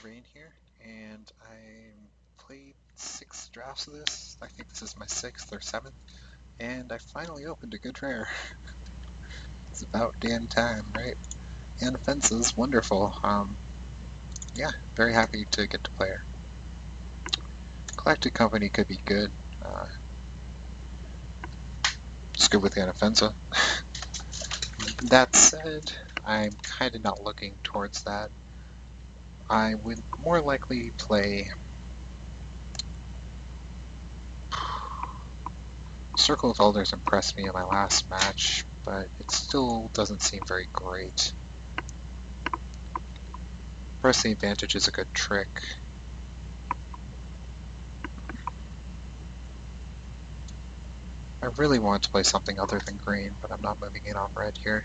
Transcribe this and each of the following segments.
Rain here, and I played 6 drafts of this. I think this is my 6th or 7th, and I finally opened a good rare. It's about damn time, right? And offense is wonderful. Yeah, very happy to get to play her. Collected Company could be good. It's good with the Inoffensa. That said, I'm kind of not looking towards that. I would more likely play Circle of Elders. Impressed me in my last match, but it still doesn't seem very great. Press the Advantage is a good trick. I really want to play something other than green, but I'm not moving in on red here.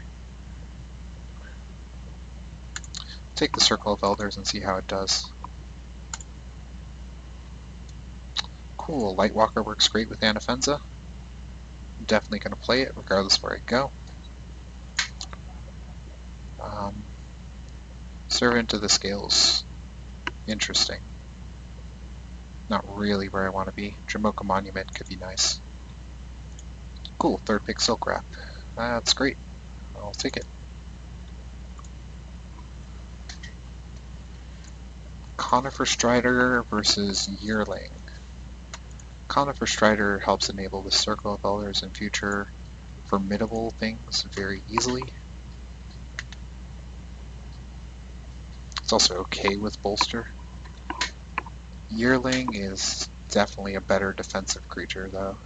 Take the Circle of Elders and see how it does. Cool, Lightwalker works great with Inoffensa. I'm definitely going to play it regardless of where I go. Servant of the Scales. Interesting. Not really where I want to be. Jamocha Monument could be nice. Cool, 3rd pick Silk Wrap. That's great. I'll take it. Conifer Strider versus Yearling. Conifer Strider helps enable the Circle of Elders and future formidable things very easily. It's also okay with Bolster. Yearling is definitely a better defensive creature, though.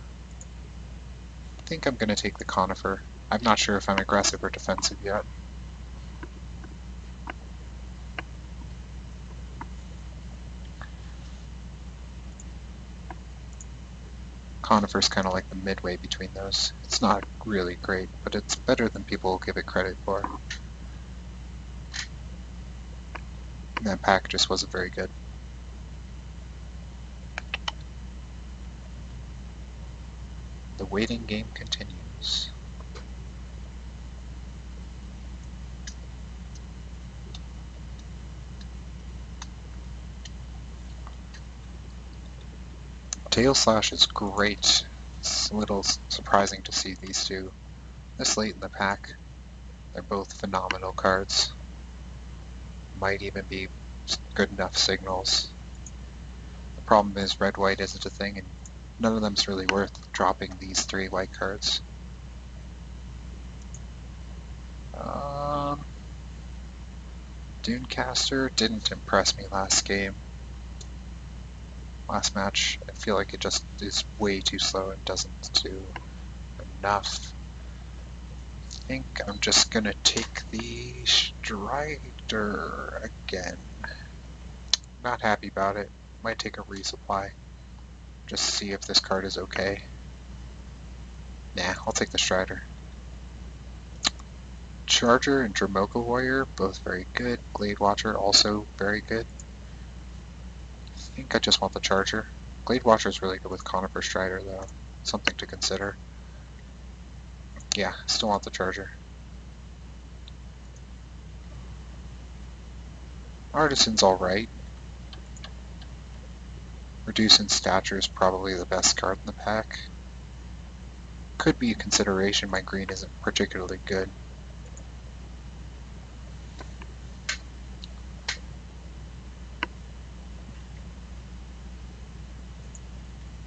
I think I'm going to take the Conifer. I'm not sure if I'm aggressive or defensive yet. Conifer's kind of like the midway between those. It's not really great, but it's better than people give it credit for. And that pack just wasn't very good. The waiting game continues. Tail Slash is great. It's a little surprising to see these two this late in the pack. They're both phenomenal cards. Might even be good enough signals. The problem is red-white isn't a thing, and none of them's really worth dropping these 3 white cards. Dunecaster didn't impress me last game. Last match, I feel like it just is way too slow and doesn't do enough. I think I'm just gonna take the Strider again. Not happy about it. Might take a resupply. Just see if this card is okay. Nah, I'll take the Strider. Charger and Dramoka Warrior, both very good. Glade Watcher, also very good. I think I just want the Charger. Glade Watcher is really good with Conifer Strider, though. Something to consider. Yeah, still want the Charger. Artisan's alright. Reducing Stature is probably the best card in the pack. Could be a consideration, my green isn't particularly good.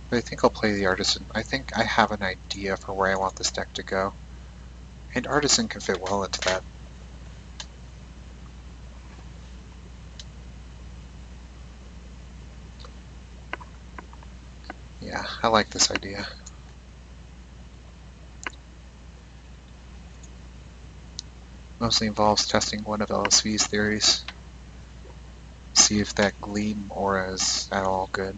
But I think I'll play the Artisan. I think I have an idea for where I want this deck to go. And Artisan can fit well into that. Yeah, I like this idea. Mostly involves testing one of LSV's theories. See if that Gleam aura is at all good.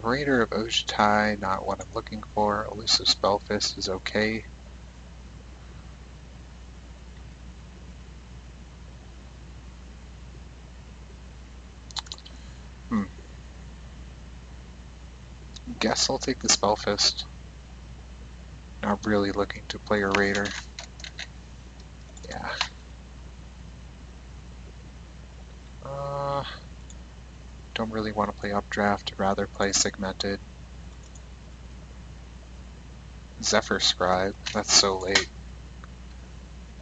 Raider of Ojutai, not what I'm looking for. Elusive Spellfist is okay. Guess I'll take the Spellfist. Not really looking to play a Raider. Yeah. Don't really want to play Updraft, I'd rather play Segmented. Zephyr Scribe, that's so late.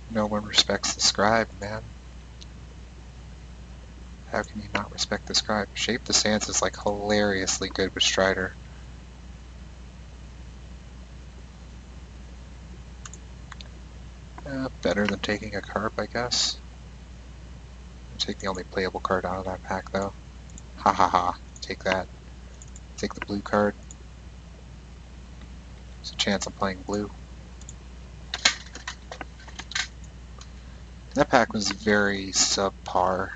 No one respects the Scribe, man. How can you not respect the Scribe? Shape the Sands is like hilariously good with Strider. Better than taking a Carp, I guess. I'll take the only playable card out of that pack, though. Ha ha ha. Take that. Take the blue card. There's a chance I'm playing blue. That pack was very subpar.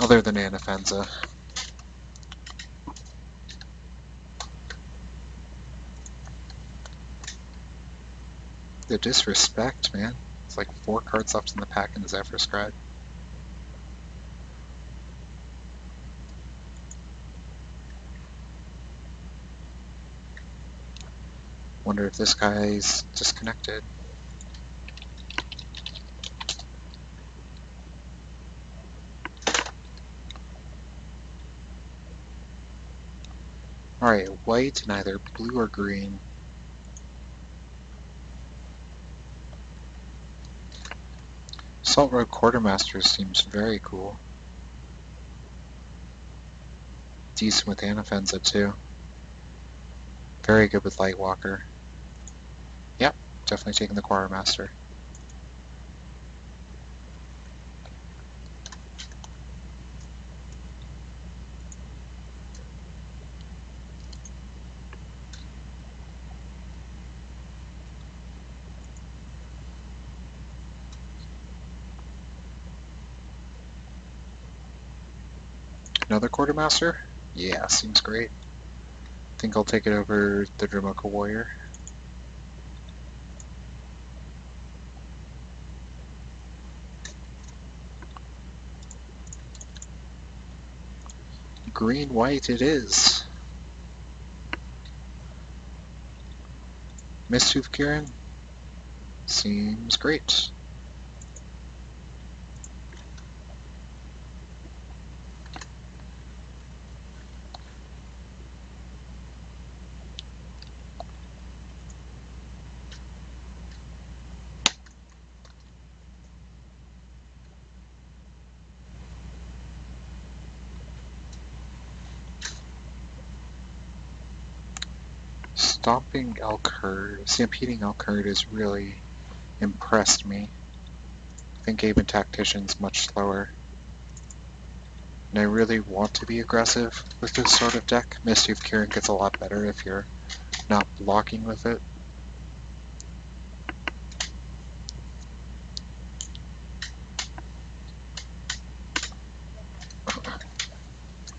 Other than Anafenza. The disrespect, man. It's like 4 cards left in the pack in the Zephyr Scribe. Wonder if this guy's disconnected. Alright, white and either blue or green. Salt Road Quartermaster seems very cool. Decent with Anafenza too. Very good with Lightwalker. Yep, definitely taking the Quartermaster. Another Quartermaster? Yeah, seems great. Think I'll take it over the Dromoka Warrior. Green-white it is. Mischief Kieran? Seems great. Stomping Elk Herd, Stampeding Elk Herd has really impressed me. I think Aben Tactician's much slower. And I really want to be aggressive with this sort of deck. Mischief Kieran gets a lot better if you're not blocking with it.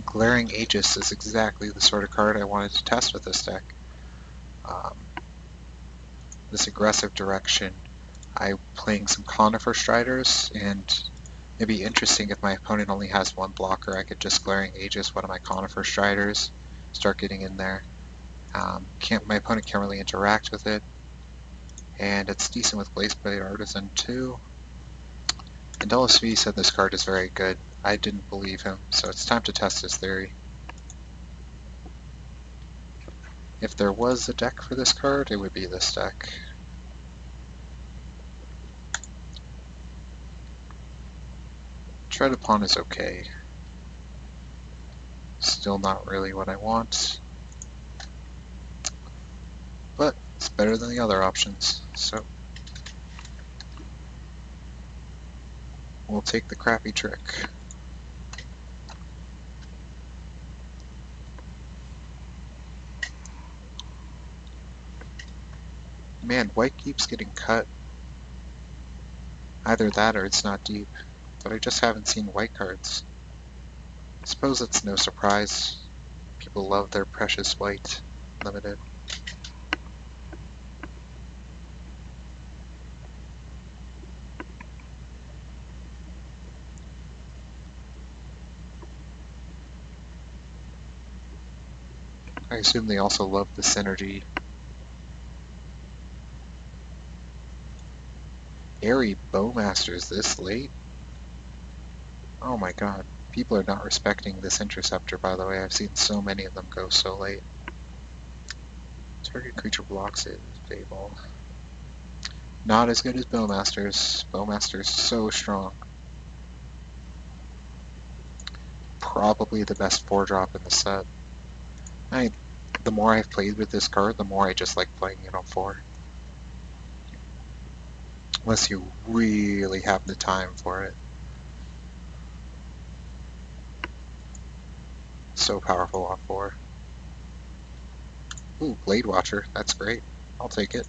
Glaring Aegis is exactly the sort of card I wanted to test with this deck. This aggressive direction. I'm playing some Conifer Striders, and it'd be interesting if my opponent only has one blocker. I could just Glaring Aegis one of my Conifer Striders, start getting in there. My opponent can't really interact with it, and it's decent with Glaceblade Artisan too. And LSV said this card is very good. I didn't believe him, so it's time to test his theory. If there was a deck for this card, it would be this deck. Tread Upon is okay. Still not really what I want. But it's better than the other options, so we'll take the crappy trick. Man, white keeps getting cut. Either that or it's not deep, but I just haven't seen white cards. I suppose it's no surprise. People love their precious white limited. I assume they also love the synergy. Airy Bowmasters this late? Oh my god. People are not respecting this interceptor, by the way. I've seen so many of them go so late. Target creature blocks it. Fable. Not as good as Bowmasters. Bowmasters so strong. Probably the best 4-drop in the set. The more I've played with this card, the more I just like playing it on 4. Unless you really have the time for it. So powerful on 4. Ooh, Blade Watcher. That's great. I'll take it.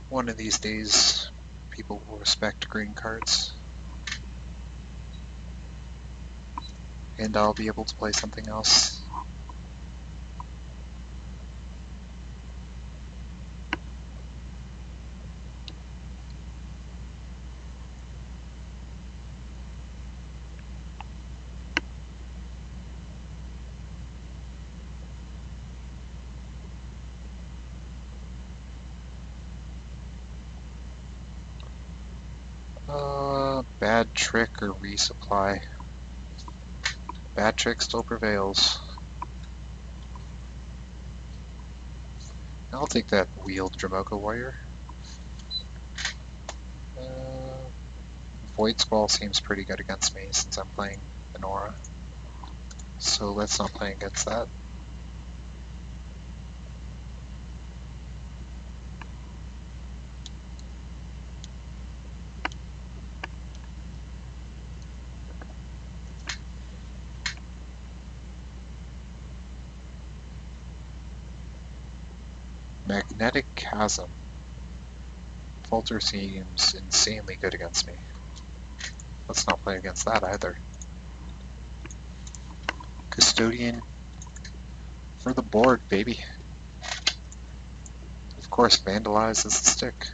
One of these days, people will respect green cards. And I'll be able to play something else. Bad Trick or Resupply. Bad Trick still prevails. I'll take that Wheeled Dramoka Warrior. Void Squall seems pretty good against me since I'm playing Benora. So let's not play against that. Magnetic Chasm. Falter seems insanely good against me. Let's not play against that either. Custodian for the board, baby. Of course, Vandalize is the stick.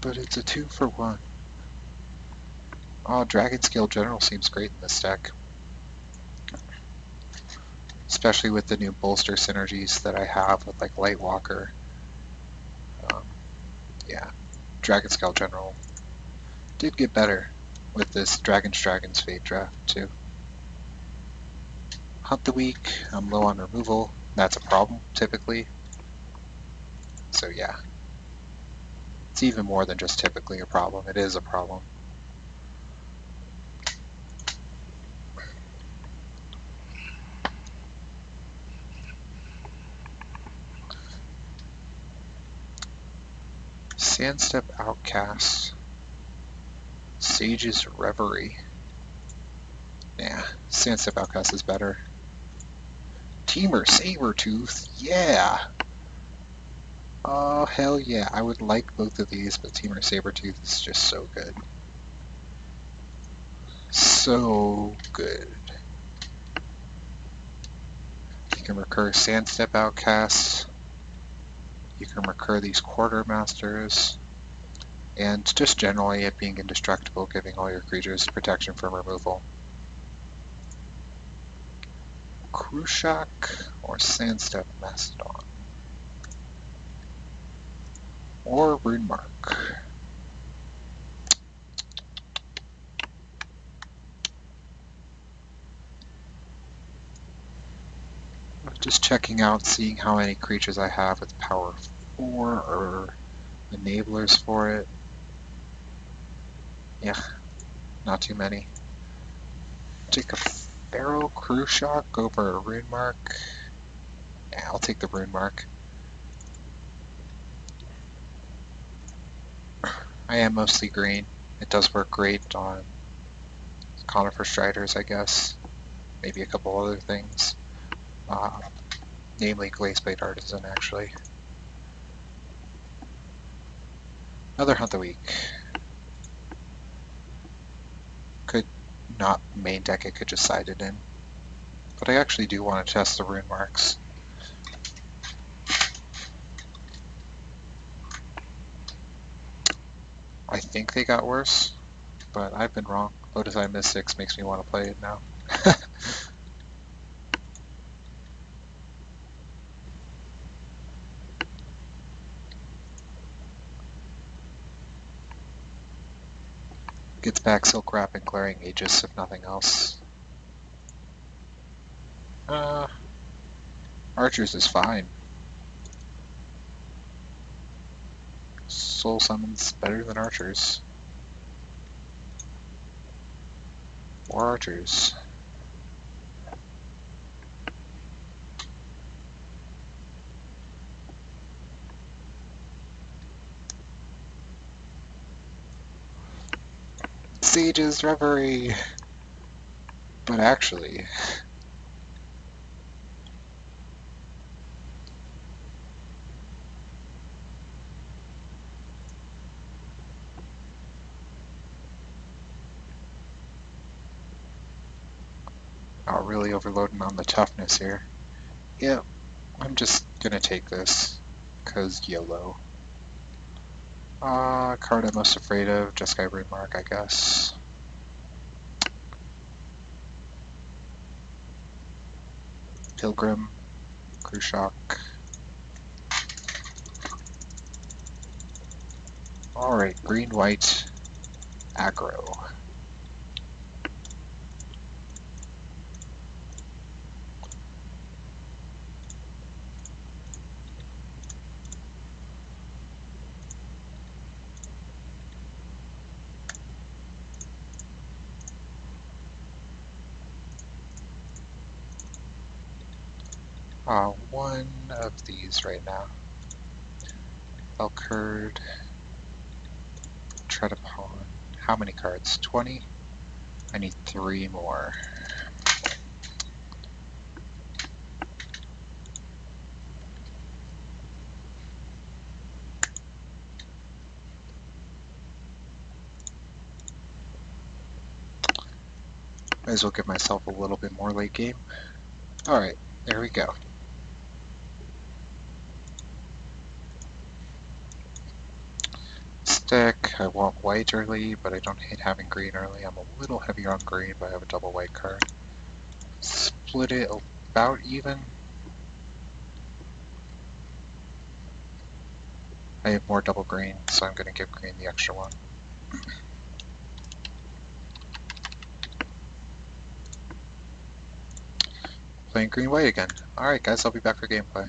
But it's a 2-for-1. Oh, Dragon Scale General seems great in this deck. Especially with the new bolster synergies that I have with like Lightwalker. Yeah, Dragon Scale General did get better with this Dragons Fate draft too. Hunt the Week, I'm low on removal. That's a problem typically. So yeah, it's even more than just typically a problem. It is a problem. Sandstep Outcast. Sage's Reverie. Nah, Sandstep Outcast is better. Teamer Sabertooth, yeah! Oh, hell yeah. I would like both of these, but Teamer Sabertooth is just so good. So good. You can recur Sandstep Outcast. You can recur these Quartermasters. And just generally it being indestructible, giving all your creatures protection from removal. Krushak or Sandstep Mastodon. Or Runemark. Just checking out, seeing how many creatures I have with power 4 or enablers for it. Yeah, not too many. Take a Feral Krushak over a Runemark. Yeah, I'll take the Runemark. I am mostly green. It does work great on Conifer Striders, I guess. Maybe a couple other things. Namely Glaceblade Artisan, actually. Another Hunt the Week. Could not main deck it, could just side it in. But I actually do want to test the Rune Marks. I think they got worse, but I've been wrong. Lotus Eye Mystics makes me want to play it now. Gets back Silk Wrap and Glaring Aegis if nothing else. Archers is fine. Soul Summon's better than Archers. Or Archers. Sage's Reverie! But actually... Not really overloading on the toughness here. Yeah, I'm just gonna take this. Cause YOLO. Card I'm most afraid of, Jeskai Remark, I guess. Pilgrim, Crucial. Alright, green-white, aggro. One of these right now. Elkherd. Try to pawn. How many cards? 20? I need 3 more. Might as well give myself a little bit more late game. Alright, there we go. Stick, I want white early, but I don't hate having green early. I'm a little heavier on green, but I have a double white card. Split it about even. I have more double green, so I'm going to give green the extra one. Playing green-white again. Alright guys, I'll be back for gameplay.